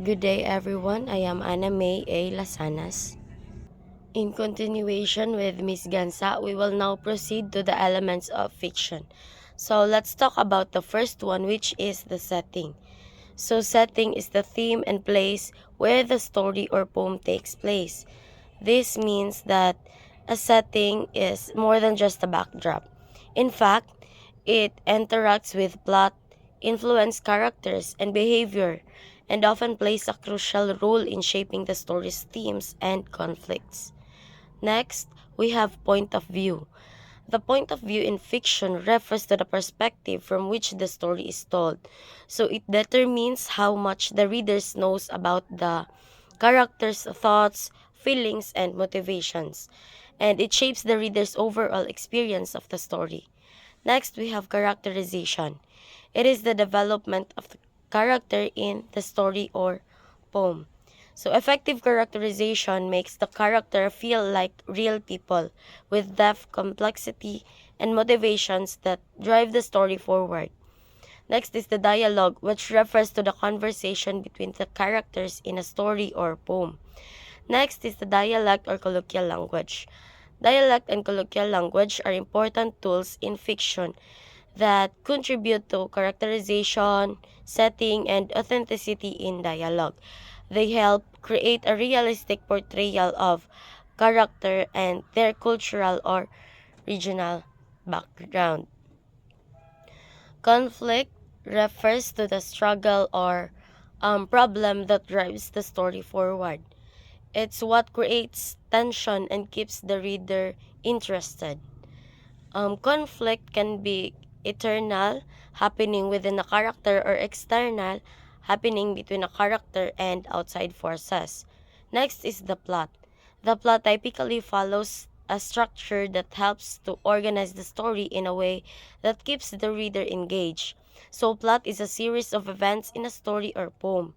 Good day, everyone. I am Ana May A. Lasanas. In continuation with Miss Gansa, we will now proceed to the elements of fiction. So let's talk about the first one, which is the setting. So setting is the theme and place where the story or poem takes place. This means that a setting is more than just a backdrop. In fact, it interacts with plot, influence characters and behavior, and often plays a crucial role in shaping the story's themes and conflicts. Next, we have point of view. The point of view in fiction refers to the perspective from which the story is told. So it determines how much the reader knows about the character's thoughts, feelings, and motivations. And it shapes the reader's overall experience of the story. Next, we have characterization. It is the development of the character in the story or poem. So, effective characterization makes the character feel like real people with depth, complexity, and motivations that drive the story forward. Next is the dialogue, which refers to the conversation between the characters in a story or poem. Next is the dialect or colloquial language. Dialect and colloquial language are important tools in fiction that contribute to characterization, setting, and authenticity in dialogue. They help create a realistic portrayal of character and their cultural or regional background. Conflict refers to the struggle or problem that drives the story forward. It's what creates tension and keeps the reader interested. Conflict can be eternal, happening within a character, or external, happening between a character and outside forces. Next is the plot. The plot typically follows a structure that helps to organize the story in a way that keeps the reader engaged. So, plot is a series of events in a story or poem.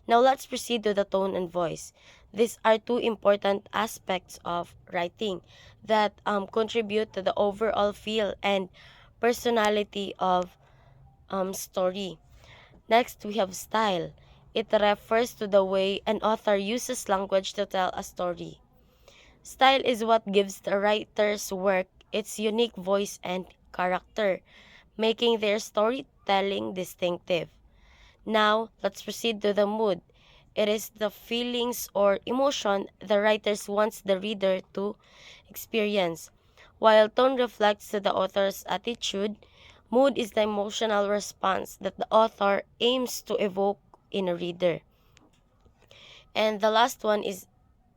Now let's proceed to the tone and voice. These are two important aspects of writing that contribute to the overall feel and personality of story. Next, we have style. It refers to the way an author uses language to tell a story. Style is what gives the writer's work its unique voice and character, making their storytelling distinctive. Now, let's proceed to the mood. It is the feelings or emotion the writer wants the reader to experience. While tone reflects to the author's attitude, mood is the emotional response that the author aims to evoke in a reader. And the last one is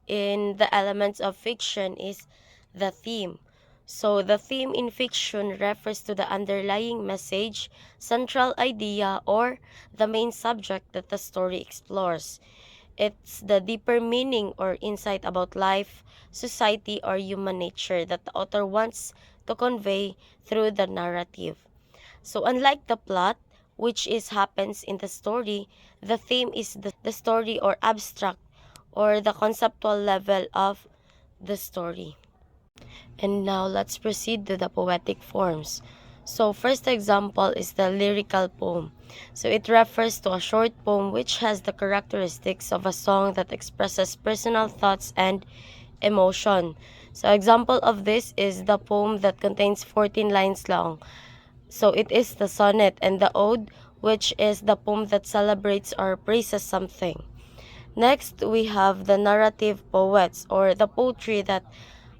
in the elements of fiction is the theme. So the theme in fiction refers to the underlying message, central idea, or the main subject that the story explores. It's the deeper meaning or insight about life, society, or human nature that the author wants to convey through the narrative. So unlike the plot, which is happens in the story, the theme is the story or abstract or the conceptual level of the story. And now let's proceed to the poetic forms. So first example is the lyrical poem. So it refers to a short poem which has the characteristics of a song that expresses personal thoughts and emotion. So example of this is the poem that contains 14 lines long. So it is the sonnet and the ode, which is the poem that celebrates or praises something. Next, we have the narrative poets or the poetry that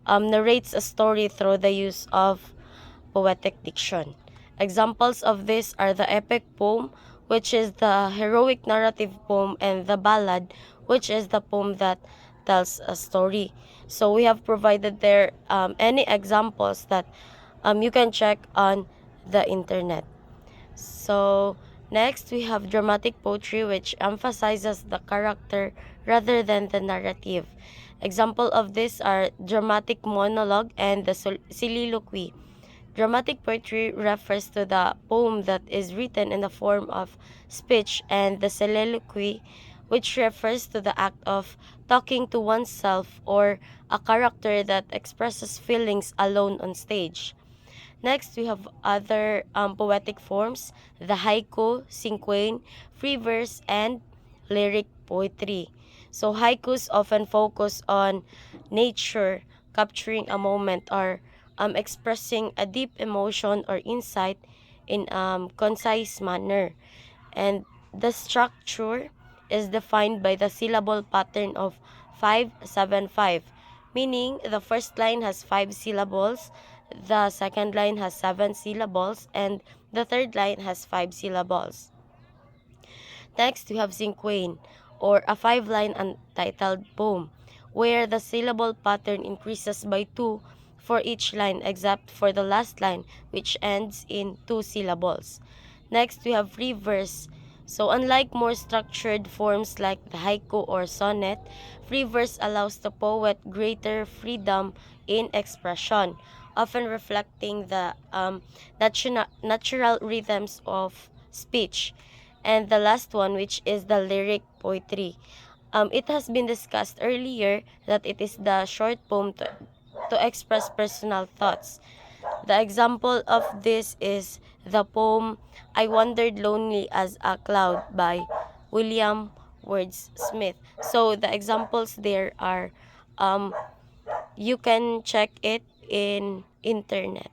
narrates a story through the use of poetic diction. Examples of this are the epic poem, which is the heroic narrative poem, and the ballad, which is the poem that tells a story. So we have provided there any examples that you can check on the internet. So next we have dramatic poetry, which emphasizes the character rather than the narrative. Example of this are dramatic monologue and the soliloquy. Dramatic poetry refers to the poem that is written in the form of speech, and the soliloquy, which refers to the act of talking to oneself or a character that expresses feelings alone on stage. Next, we have other poetic forms, the haiku, cinquain, free verse, and lyric poetry. So haikus often focus on nature, capturing a moment or expressing a deep emotion or insight in concise manner. And the structure is defined by the syllable pattern of 5-7-5, meaning the first line has 5 syllables, the second line has 7 syllables, and the third line has 5 syllables. Next, we have cinquain, or a 5-line untitled poem, where the syllable pattern increases by 2 for each line except for the last line, which ends in 2 syllables. Next, we have free verse. So unlike more structured forms like the haiku or sonnet, free verse allows the poet greater freedom in expression, often reflecting the natural rhythms of speech. And the last one, which is the lyric poetry. It has been discussed earlier that it is the short poem to express personal thoughts. The example of this is the poem I Wandered Lonely as a Cloud by William Wordsmith. So the examples there are, you can check it in internet.